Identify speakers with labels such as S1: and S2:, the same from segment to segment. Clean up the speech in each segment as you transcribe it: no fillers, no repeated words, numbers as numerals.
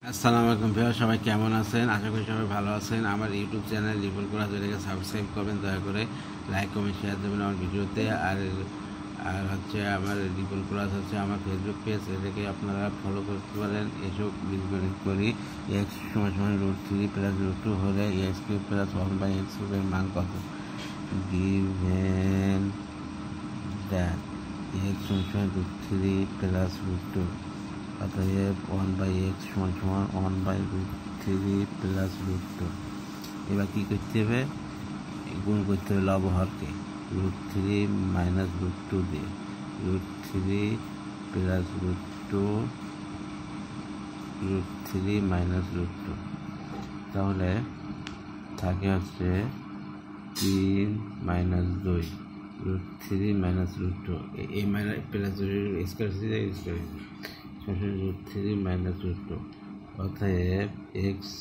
S1: আসসালামু আলাইকুম ভিউয়ার, সবাই কেমন আছেন? আশা করি সবাই ভালো আছেন। আমার ইউটিউব চ্যানেল রিপোর্ট করা এটাকে সাবস্ক্রাইব করবেন, দয়া করে লাইক কমেন্ট শেয়ার দেবেন আমার ভিডিওতে। আর আর হচ্ছে আমার রিপোর্ট করা হচ্ছে আমার ফেসবুক পেজ, এটাকে আপনারা ফলো করতে পারেন। এসব বীজগণিত করি। এক্স সমান সমান √3 প্লাস √2 হলে এক্স কিউব প্লাস 1/x এর মান কত? গিভেন দ্যাট এক্স সমান সমান √3 প্লাস √2, অতএব 1/x সমান সমান 1/√3 প্লাস √2। এবার কী করতে হবে? গুণ করতে হবে লব হরকে √3 মাইনাস √2 দিয়ে। √3 প্লাস √2, √3 মাইনাস √2, তাহলে থাকে হচ্ছে 3 মাইনাস 2, √3 মাইনাস √2। এই minus plus square square √3 minus √2, অতএব এক্স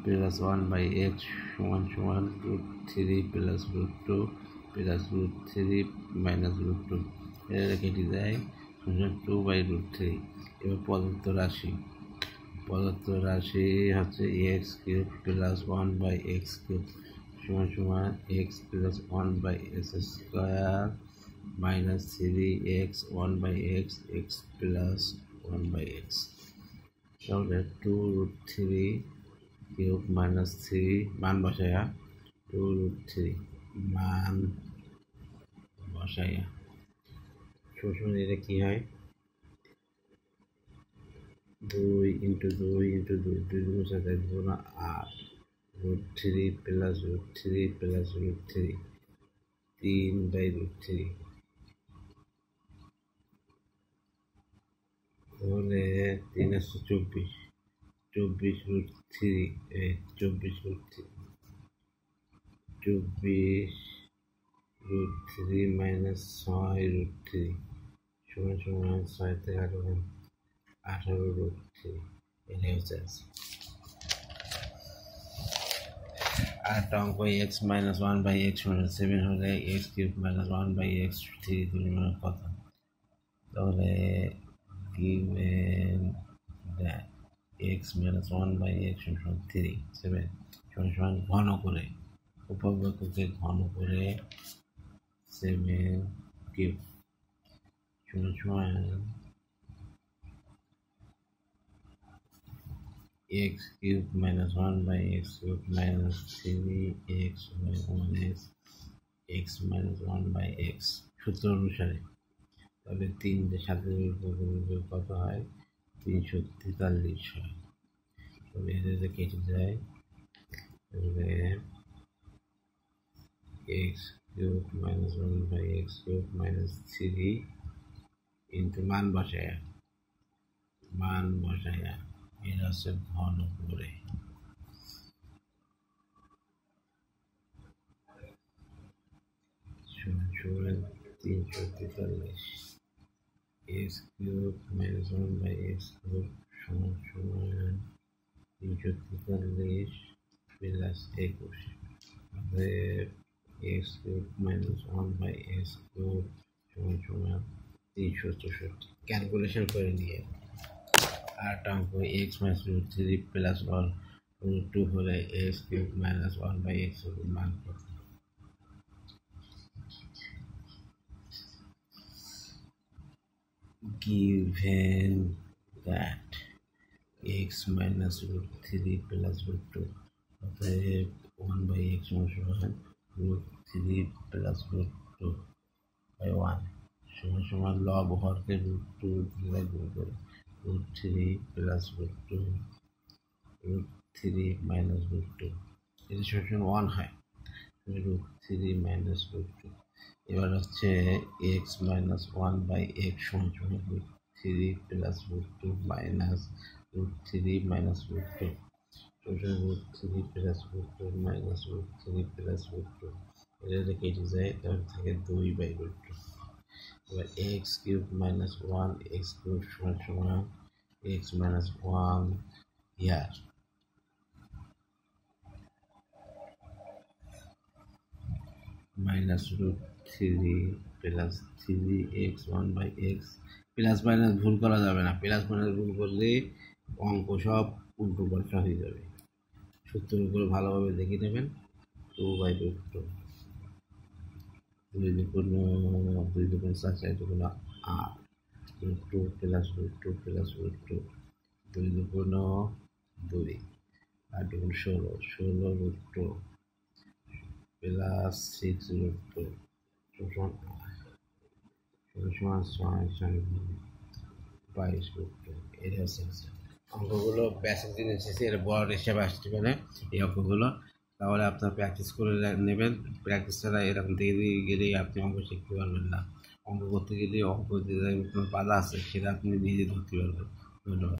S1: প্লাস 1/x সমান সমান √3 প্লাস √2 প্লাস √3 মাইনাস √2। এটা কেটে যায় 2/√3। এবার প্রদত্ত রাশি হচ্ছে x cube plus 1/x cube সমান সমান x plus 1/x square minus 3x 1/x x plus 1/x। তাহলে 2√3 কিউব মাইনাস 3 মান বসাইয়া 2√3 মান বসাইয়া শোষণ এটা কি হয়? 2 ইন্টু 2 ইন্টু 2, 2 সাথে 2 না 8, √3 প্লাস √3 প্লাস √3 3/√3, তাহলে 3 আসছে 24, 24√3, 24√3 মাইনাস 6√3 সমান সমান 6 থেকে 18√3। এটাই হচ্ছে আরেকটা অঙ্ক এক্স মাইনাস 1/x সমান 7 হলে এক্স কিউব মাইনাস 1/x 3 তুলনার কত? তাহলে given that x minus 1/x সমান 3, 7 সমান ঘন করে উপবৃত্তকে ঘন করে 7 কিউব সমান x cube minus 1/x cube minus 3x by 1x x minus 1/x সূত্র অনুসারে। তাহলে 3 দিয়ে 7 কত হয়? 343 হয়। তবে এদের কেটে যায়, তাহলে x cube minus 1/x cube minus 3 into মান বসায়া এটা হচ্ছে ঘন করে 343। x cube minus 1/x cube সমান সমান 343 প্লাস 21, অতএব x cube minus 1/x cube সমান সমান 364। ক্যালকুলেশন করে নিয়ে আর অঙ্ক x মাইনাস √3 প্লাস 1√2 হলে x কিউব মাইনাস 1/x এর মান কত? Given that x minus √3 plus √2, অতএব 1/x সমান √3 plus √2 by 1 সমান লব হরকে √2 দিয়ে গুণ করে √3 plus √2 √3 minus √2, এটা সমান 1 হয়, √3 minus √2। এবার হচ্ছে x minus 1/x সমান √3 plus √2 minus √3 minus √2, √3 plus √2 minus √3 plus √2, এটা কেটে যায়, তাহলে থাকে 2/√2। এবার x cube minus 1 x cube সমান x মাইনাস 1 ইয়ার minus √3 plus 3x 1/x। Plus minus ভুল করা যাবে না, প্লাস মাইনাস ভুল করলে অঙ্ক সব উল্টো পাল্টা হয়ে যাবে। সূত্রগুলো ভালোভাবে দেখে নেবেন। 2/√2, 2 × 4, 4 × 8, √2 প্লাস √2 প্লাস √2, 2 × 2, 8 × 16, 16 √2 প্লাস 6 √2 সমান 22 √2। এটা হচ্ছে অঙ্কগুলো বেসিক জিনিস এসে এর বড় হিসাবে আসতে পারে এই অঙ্কগুলো। তাহলে আপনার প্র্যাকটিস করে নেবেন। প্র্যাকটিস ছাড়া এরকম দিয়ে গেলেই আপনি অঙ্ক শিখতে পারবেন না। অঙ্ক করতে গেলে অঙ্ক যে কোনো বাধা আছে সেটা আপনি নিজে ধরতে পারবেন। ধন্যবাদ।